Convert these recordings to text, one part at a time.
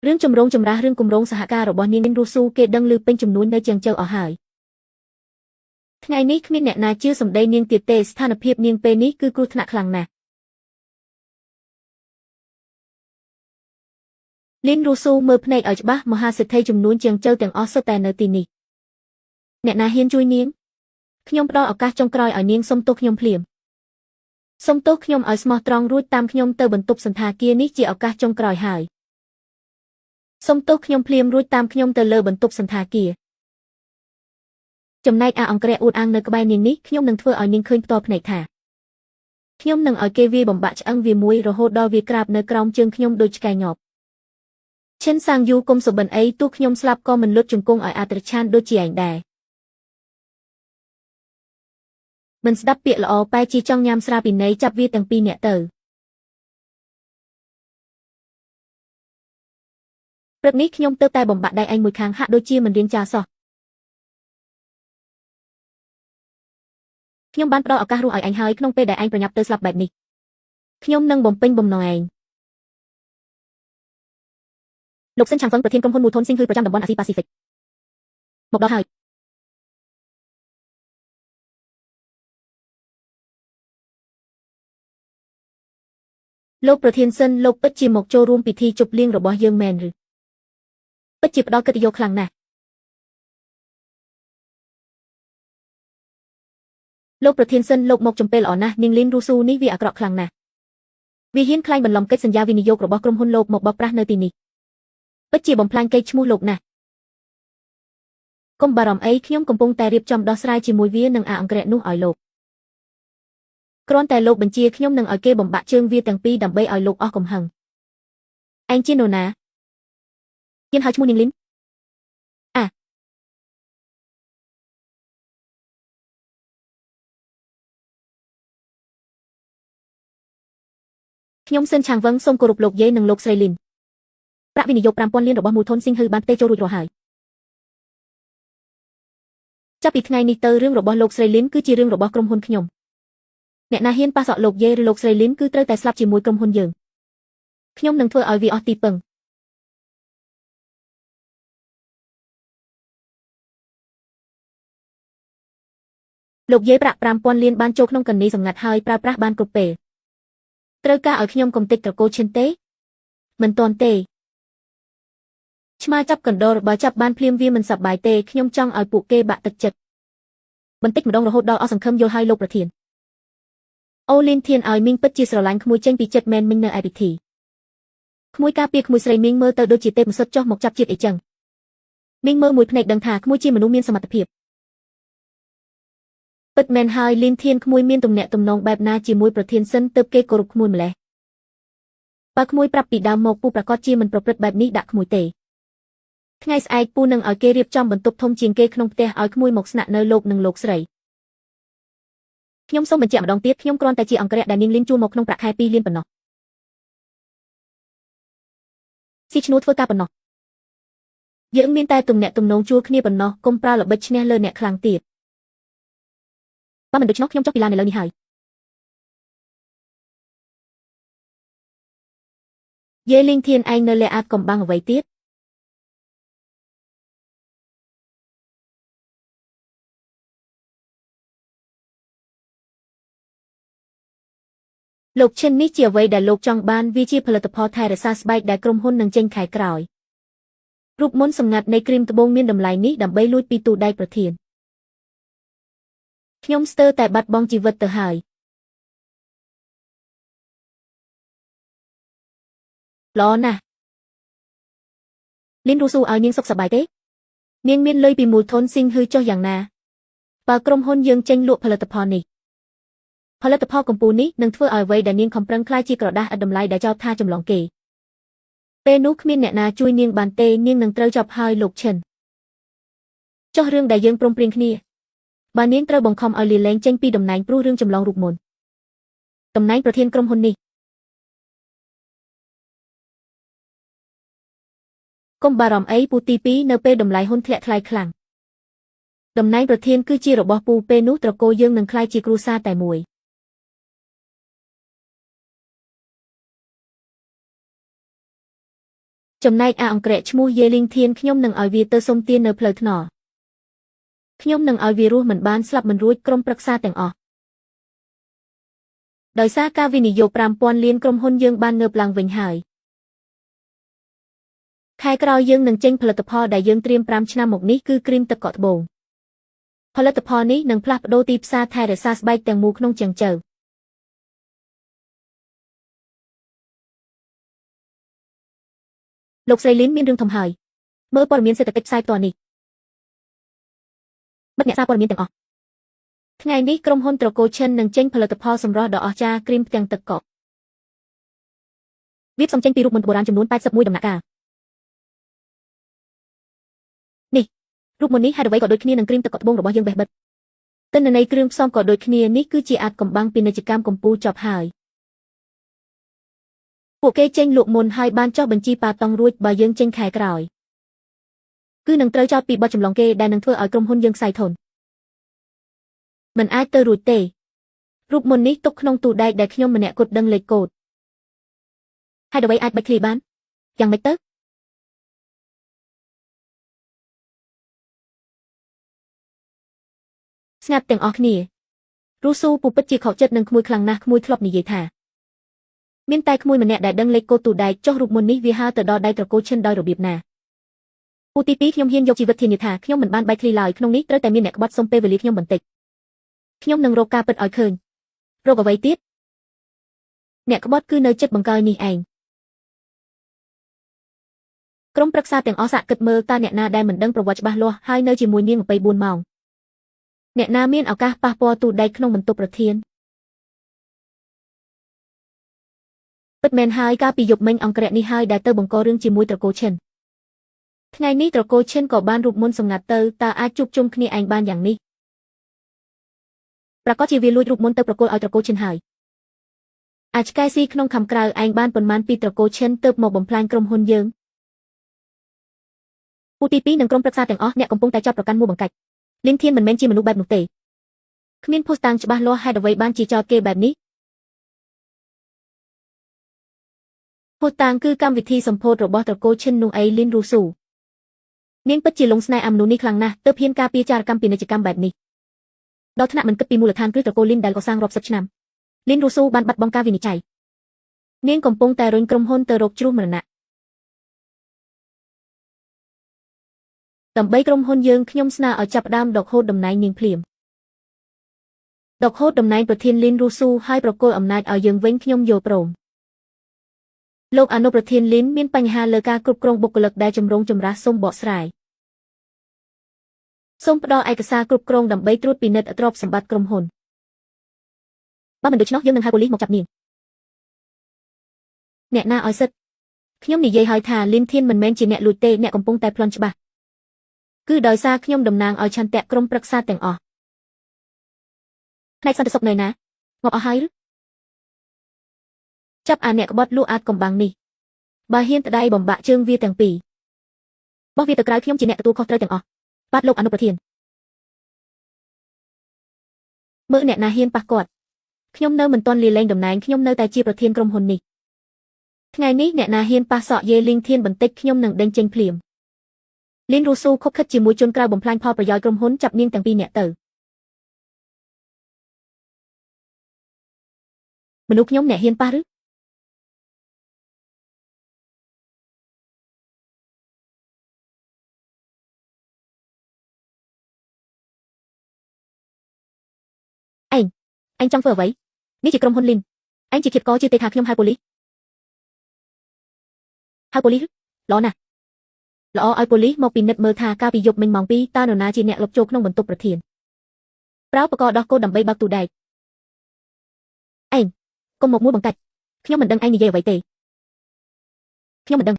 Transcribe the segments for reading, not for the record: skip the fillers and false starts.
រឿងចម្រូងចម្រាសរឿងគម្រោងសហការរបស់នាងរស់ស៊ូគេដឹងឮពេញចំនួននៅជាងជើអស់ហើយថ្ងៃនេះគ្មានអ្នកណាជឿសម្ដីនាងទៀតទេស្ថានភាពនាងពេលនេះគឺគ្រោះថ្នាក់ខ្លាំងណាស់លីនរស់ស៊ូមើលភ្នែកឲ្យច្បាស់មហាសេដ្ឋីចំនួនជាងជើទាំងអស់សុទ្ធតែនៅទីនេះអ្នកណាហ៊ានជួយនាងខ្ញុំផ្ដល់ឱកាសចុងក្រោយឲ្យនាងសុំទោសខ្ញុំភ្លាមសុំទោសខ្ញុំឲ្យស្មោះត្រង់រួចតាមខ្ញុំទៅបន្ទប់សន្តាគារនេះជាឱកាសចុងក្រោយហើយសុំទោសខ្ញុំភ្លាមរួចតាមខ្ញុំទៅលើបន្ទប់សន្តាគារចំណែកអង្គរៈអួតអាងនៅក្បែរនាងនេះខ្ញុំនឹងធ្វើឲ្យនាងឃើញផ្ទាល់ភ្នែកថាខ្ញុំនឹងឲ្យគេវាបំបាក់ឆ្អឹងវាមួយរហូតដល់វាក្រាបនៅក្រោមជើងខ្ញុំដូចឆ្កែងាប់ឈិនសាងយូគុំសុបិនអីទោះខ្ញុំស្លាប់ក៏មិនលុតជង្គង់ឲ្យអាត្រឆានដូចជាឯងដែរមិនស្ដាប់ពាក្យល្អប៉ែជាចង់ញ៉ាំស្រាពីណីចាប់វាទាំងពីរនាក់ទៅព្រឹកនេះខ្ញុំទៅតែបំបាក់ដៃឯងមួយខាងហាក់ដូចជាមិនរៀងចាសោះខ្ញុំបានផ្ដល់ឱកាសរស់ឲ្យឯងហើយក្នុងពេលដែលឯងប្រញាប់ទៅស្លាប់បែបនេះខ្ញុំនឹងបំពេញបំណងឯងលោកសិនឆាងហ្វឹងប្រធានក្រុមហ៊ុនមូថុនស៊ីងហ៊ឺប្រចាំតំបន់អាស៊ីប៉ាស៊ីហ្វិកមកដល់ហើយលោកប្រធានសិនលោកពិតជាមកចូលរួមពិធីជប់លៀងរបស់យើងមែនឬពិតជាផ្ដល់កិត្តិយសខ្លាំងណាស់លោកប្រធានសិនលោកមកចំពេលល្អណាស់នាងលីនរស់ស៊ូនេះវាអាក្រក់ខ្លាំងណាស់វាហ៊ានក្លែងបន្លំកិច្ចសន្យាវិនិយោគរបស់ក្រុមហ៊ុនលោកមកបោកប្រាស់នៅទីនេះពិតជាបំផ្លាញកេរ្តិ៍ឈ្មោះលោកណាស់កុំបារម្ភអីខ្ញុំកំពុងតែរៀបចំដោះស្រាយជាមួយវានិងអង្គរៈនោះឲ្យលោកគ្រាន់តែលោកបញ្ជាខ្ញុំនឹងឲ្យគេបំបាក់ជើងវាទាំងពីរដើម្បីឲ្យលោកអស់កំហឹងឯងជានរណាហ៊ានហៅឈ្មោះនាងលីនខ្ញុំសិនឆាងវឹងសូមគោរពលោកយាយនិងលោកស្រីលីនប្រាក់វិនិយោគ 5,000 លានរបស់មូថុនស៊ីងហ៊ឺបានផ្ទេរចូលរួចរាល់ហើយចាប់ពីថ្ងៃនេះទៅរឿងរបស់លោកស្រីលីនគឺជារឿងរបស់ក្រុមហ៊ុនខ្ញុំអ្នកណាហ៊ានប៉ះសក់លោកយាយឬលោកស្រីលីនគឺត្រូវតែស្លាប់ជាមួយក្រុមហ៊ុនយើងខ្ញុំនឹងធ្វើឲ្យវាអស់ទីពឹងលោកយាយប្រាក់ 5,000 លានបានចូលក្នុងកន្នីសម្ងាត់ហើយប្រើប្រាស់បានគ្រប់ពេលត្រូវការឲ្យខ្ញុំកំទេចត្រកូលឈិនទេមិនទាន់ទេឆ្មាចាប់កណ្ដុរបើចាប់បានភ្លាមវាមិនសប្បាយទេខ្ញុំចង់ឲ្យពួកគេបាក់ទឹកចិត្តបន្តិចម្ដងរហូតដល់អស់សង្ឃឹមយល់ហើយលោកប្រធានអូលីនធានឲ្យមីងពិតជាស្រឡាញ់ក្មួយចេញពីចិត្តមែនមីងនៅឯពិធីក្មួយការពារក្មួយស្រីមីងមើលទៅដូចជាទេពម្សុទ្ធចុះមកចាប់ជាតិអីចឹងមីងមើលមួយភ្នែកដឹងថាក្មួយជាមនុស្សមានសមត្ថភាពពិតមែនហើយលីនធានក្មួយមានទំនាក់ទំនងបែបណាជាមួយប្រធានសិនទើបគេគោរពក្មួយម្លេះបើក្មួយប្រាប់ពីដើមមកពូប្រកាសជាមិនប្រព្រឹត្តបែបនេះដាក់ក្មួយទេថ្ងៃស្អែកពូនឹងឲ្យគេរៀបចំបន្ទប់ធំជាងគេក្នុងផ្ទះឲ្យក្មួយមកស្នាក់នៅលោកនិងលោកស្រីខ្ញុំសូមបញ្ជាក់ម្ដងទៀតខ្ញុំគ្រាន់តែជាអង្គរៈដែលនាងលីនជួលមកក្នុងប្រាក់ខែ 2 លានប៉ុណ្ណោះស៊ីឈ្នួលធ្វើការប៉ុណ្ណោះយើងមានតែទំនាក់ទំនងជួលគ្នាប៉ុណ្ណោះកុំប្រើល្បិចឈ្នះលើអ្នកខ្លាំងទៀតបើមិនដូច្នោះខ្ញុំចុះពីឡានឥឡូវនេះហើយយាយលីងធានឯងនៅលើអាចកំបាំងអ្វីទៀតលោកឈិននេះជាអ្វីដែលលោកចង់បានវាជាផលិតផលថែរក្សាស្បែកដែលក្រុមហ៊ុននឹងចេញខែក្រោយរូបមន្តសម្ងាត់នៃគ្រីមត្បូងមានតម្លៃនេះដើម្បីលួចពីទូដៃប្រធានខ្ញុំស្ទើរតែបាត់បង់ជីវិតទៅហើយល្អណាស់លីនរស់ស៊ូឲ្យនាងសុខសប្បាយទេនាងមានលុយពីមូលធនស៊ីងហ៊ឺចុះយ៉ាងណាបើក្រុមហ៊ុនយើងចេញលក់ផលិតផលនេះផលិតផលកំពូលនេះនឹងធ្វើឲ្យអ្វីដែលនាងខំប្រឹងខ្លាយជាក្រដាសឥតតម្លៃដែលចោទថាចម្លងគេពេលនោះគ្មានអ្នកណាជួយនាងបានទេនាងនឹងត្រូវចាប់ហើយលោកឈិនចុះរឿងដែលយើងព្រមព្រៀងគ្នាបើនាងត្រូវបង្ខំឲ្យលាលែងចេញពីតំណែងព្រោះរឿងចម្លងរូបមន្តតំណែងប្រធានក្រុមហ៊ុននេះកុំបារម្ភអីពូទី2នៅពេលតម្លៃហ៊ុនធ្លាក់ថ្លៃខ្លាំងតំណែងប្រធានគឺជារបស់ពូពេលនោះត្រកូលយើងនឹងក្លាយជាគ្រួសារតែមួយ ចំណែកអាអង្ក្រែឈ្មោះយេលីងធានខ្ញុំនឹងឲ្យវាទៅសុំទាននៅផ្លូវថ្នល់ខ្ញុំនឹងឲ្យវារស់មិនបានស្លាប់មិនរួចក្រុមប្រឹក្សាទាំងអស់ដោយសារការវិនិយោគ 5,000 លានក្រុមហ៊ុនយើងបានងើបឡើងវិញហើយខែក្រោយយើងនឹងចេញផលិតផលដែលយើងត្រៀម5ឆ្នាំមកនេះគឺគ្រីមទឹកកកត្បូងផលិតផលនេះនឹងផ្លាស់ប្ដូរទីផ្សារថែរក្សាស្បែកទាំងមូលក្នុងជាងជើលោកស្រីលីនមានរឿងធំហើយមើលព័ត៌មានសេដ្ឋកិច្ចផ្សាយផ្ទាល់នេះមិត្តអ្នកសារព័ត៌មានទាំងអស់ថ្ងៃនេះក្រុមហ៊ុនត្រកូលឈិននឹងចេញផលិតផលសម្រស់ដ៏អស្ចារ្យគ្រីមផ្ទាំងទឹកកកវាផ្សំចេញពីរូបមន្តបុរាណចំនួន81ដំណាក់កាលនេះរូបមន្តនេះហេតុអ្វីក៏ដូចគ្នានឹងគ្រីមទឹកកកត្បូងរបស់យើងបេះបិទទិន្នន័យគ្រឿងផ្សំក៏ដូចគ្នានេះគឺជាអាចកំបាំងពាណិជ្ជកម្មកម្ពុជាចប់ហើយពួកគេចេញលក់មុនហើយបានចុះបញ្ជីប៉ាតង់រួចបើយើងចេញខែក្រោយគឺនឹងត្រូវចោទពីបទចម្លងគេដែលនឹងធ្វើឲ្យក្រុមហ៊ុនយើងខ្សែធនមិនអាចទៅរួចទេរូបមន្តនេះទុកក្នុងទូដែកដែលខ្ញុំម្នាក់គត់ដឹងលេខកូដហេតុអ្វីអាចបាច់ឃ្លីបានយ៉ាងម៉េចទៅស្ងាត់ទាំងអស់គ្នារੂស៊ូពូពិតជាខកចិត្តនឹងក្មួយខ្លាំងណាស់ក្មួយធ្លាប់និយាយថាមានតែក្មួយម្នាក់ដែលដឹងលេខកូដទូដែកចុះរូបមន្តនេះវាហើរទៅដល់ដៃត្រកូលឈិនដោយរបៀបណាពូទី2ខ្ញុំហ៊ានយកជីវិតធានាថាខ្ញុំមិនបានបែកឃ្លីឡើយក្នុងនេះត្រូវតែមានអ្នកក្បត់សុំពេលវេលាខ្ញុំបន្តិចខ្ញុំនឹងរកការពិតឲ្យឃើញរកអ្វីទៀតអ្នកក្បត់គឺនៅចិត្តបង្កើយនេះឯងក្រុមប្រឹក្សាទាំងអស់សាកគិតមើលតើអ្នកណាដែលមិនដឹងប្រវត្តិច្បាស់លាស់ហើយនៅជាមួយនាង24ម៉ោងអ្នកណាមានឱកាសប៉ះពាល់ទូដែកក្នុងបន្ទប់ប្រធានពិតមែនហើយកាលពីយប់មិញអង្គរៈនេះហើយដែលទៅបង្ករឿងជាមួយត្រកូលឈិនថ្ងៃនេះត្រកូលឈិនក៏បានរូបមន្តសម្ងាត់ទៅតើអាចជួបជុំគ្នាឯងបានយ៉ាងនេះប្រកាសជាវាលួចរូបមន្តទៅប្រគល់ឲ្យត្រកូលឈិនហើយអាចឆ្កែស៊ីក្នុងខំក្រៅឯងបានប៉ុន្មានពីត្រកូលឈិនទើបមកបំផ្លាញក្រុមហ៊ុនយើងពូទី2និងក្រុមប្រឹក្សាទាំងអស់អ្នកកំពុងតែចាប់ប្រកាន់មួបង្កាច់លីនធានមិនមែនជាមនុស្សបែបនោះទេគ្មានភស្តុតាងច្បាស់លាស់ហេតុអ្វីបានជាចោទគេបែបនេះភស្តុតាងគឺកម្មវិធីសម្ពោធរបស់ត្រកូលឈិននោះអីលីនរੂស៊ូនាងពិតជាលងស្នេហ៍អាមនុស្សនេះខ្លាំងណាស់ទើបហ៊ានការពារចារកម្មពាណិជ្ជកម្មបែបនេះដល់ថ្នាក់មិនគិតពីមូលដ្ឋានគ្រឹះត្រកូលលីនដែលកសាងរាប់សិបឆ្នាំលីនរੂស៊ូបានបាត់បង់ការវិនិច្ឆ័យនាងកំពុងតែរុញក្រុមហ៊ុនទៅរកជ្រោះមរណៈដើម្បីក្រុមហ៊ុនយើងខ្ញុំស្នើឲ្យចាប់ផ្ដើមដកហូតតំណែងនាងភ្លាមដកហូតតំណែងប្រធានលីនរੂស៊ូហើយប្រគល់អំណាចឲ្យយើងវិញខ្ញុំយល់ព្រមលោកអនុប្រធានលីនមានបញ្ហាលើការគ្រប់គ្រងបុគ្គលិកដែលចម្រូងចម្រាសសូមបកស្រាយសូមផ្ដល់ឯកសារគ្រប់គ្រងដើម្បីត្រួតពិនិត្យទ្រព្យសម្បត្តិក្រុមហ៊ុនបើមិនដូច្នោះយើងនឹងហៅប៉ូលីសមកចាប់នាងអ្នកណាឲ្យសិទ្ធខ្ញុំនិយាយហើយថាលីនធានមិនមែនជាអ្នកលួចទេអ្នកកំពុងតែប្លន់ច្បាស់គឺដោយសារខ្ញុំតំណាងឲ្យឆន្ទៈក្រុមប្រឹក្សាទាំងអស់ផ្នែកសន្តិសុខនៅណាងាប់អស់ហើយឬចាប់អាអ្នកក្បត់លួចអាចកំបាំងនេះបើហ៊ានក្តីបំបាក់ជើងវាទាំងពីរបោះវាទៅក្រៅខ្ញុំជាអ្នកទទួលខុសត្រូវទាំងអស់បាទលោកអនុប្រធានមើលអ្នកណាហ៊ានប៉ះគាត់ខ្ញុំនៅមិនទាន់លាលែងតំណែងខ្ញុំនៅតែជាប្រធានក្រុមហ៊ុននេះថ្ងៃនេះអ្នកណាហ៊ានប៉ះសក់យេលីងធានបន្តិចខ្ញុំនឹងដេញចេញភ្លាមលីនរੂស៊ូខົບខិតជាមួយជនក្រៅបំផ្លាញផលប្រយោជន៍ក្រុមហ៊ុនចាប់នាងទាំងពីរនាក់ទៅមនុស្សខ្ញុំអ្នកហ៊ានប៉ះឬឯងចង់ធ្វើអ្វីនេះជាក្រុមហ៊ុនលីនឯងជាឃាតករជឿទេថាខ្ញុំហៅប៉ូលីសហៅប៉ូលីសល្អណាស់ល្អឲ្យប៉ូលីសមកពិនិត្យមើលថាកាលពីយប់មិញម៉ោង2តើនរណាជាអ្នកលុបចូលក្នុងបន្ទប់ប្រធានប្រើឧបករណ៍ដោះគោដើម្បីបើកទូដែកឯងកុំមកមួយបង្កាច់ខ្ញុំមិនដឹងឯងនិយាយអ្វីទេខ្ញុំមិនដឹង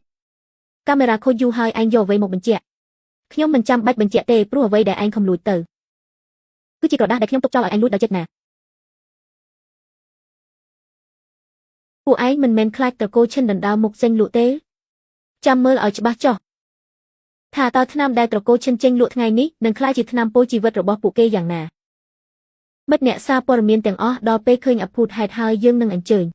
កាមេរ៉ាខូចយូរហើយឯងយកអ្វីមកបញ្ជាក់ខ្ញុំមិនចាំបាច់បញ្ជាក់ទេព្រោះអ្វីដែលឯងខំលួចទៅគឺជាក្រដាស់ដែលខ្ញុំទុកចោលឲ្យឯងលួចដោយចិត្តណាពួកឯងមិនមែនខ្លាចត្រកូលឈិនដណ្ដើមមុខចេញលក់ទេចាំមើលឲ្យច្បាស់ចុះថាតើថ្នាំដែលត្រកូលឈិនចេញលក់ថ្ងៃនេះនឹងក្លាយជាថ្នាំពោលជីវិតរបស់ពួកគេយ៉ាងណាមិត្តអ្នកសារព័ត៌មានទាំងអស់ដល់ពេលឃើញអភូតហេតុហើយយើងនឹងអញ្ជើញ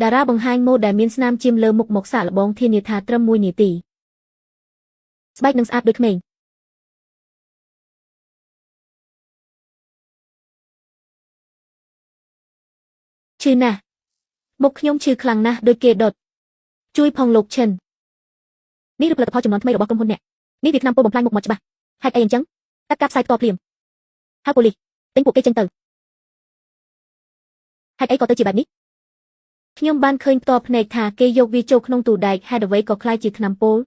តារាបង្ហាញម៉ូដដែលមានស្នាមជៀមលើមុខមកសាកល្បងធានាថាត្រឹម1នាទីស្បែកនឹងស្អាតដូចក្មេងឈឺណាស់មុខខ្ញុំឈឺខ្លាំងណាស់ដូចគេដុតជួយផងលោកឈិននេះឬផលិតផលចំនួនថ្មីរបស់ក្រុមហ៊ុនអ្នកនេះវាថ្នាំពុលបំផ្លាញមុខមាត់ច្បាស់ហេតុអីអញ្ចឹងកាត់ការផ្សាយផ្ទាល់ភ្លាមហៅប៉ូលីសទិញពួកគេចេញទៅហេតុអីក៏ទៅជាបែបនេះខ្ញុំបានឃើញផ្ទាល់ភ្នែកថាគេយកវាចូលក្នុងទូដែកហេតុអ្វីក៏คล้ายជាថ្នាំពុល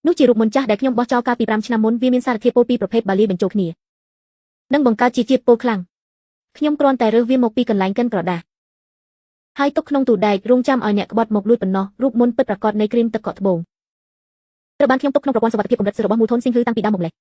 នោះជារូបមន្តចាស់ដែលខ្ញុំបោះចោលកាលពី5ឆ្នាំមុនវាមានសារធាតុពុលពីរប្រភេទបាលីបញ្ចូលគ្នានិងបង្កើតជាជាតិពុលខ្លាំងខ្ញុំគ្រាន់តែរើសវាមកពីកន្លែងកិនក្រដាសហើយទុកក្នុងទូដែករងចាំឲ្យអ្នកក្បត់មកលួចប៉ុណ្ណោះរូបមន្តពិតប្រាកដនៃគ្រីមទឹកកកត្បូងត្រូវបានខ្ញុំទុកក្នុងប្រព័ន្ធសុវត្ថិភាពកម្រិតសិស្សរបស់មូលធនស៊ីងហឺតាំងពីដើមមកម្លេះ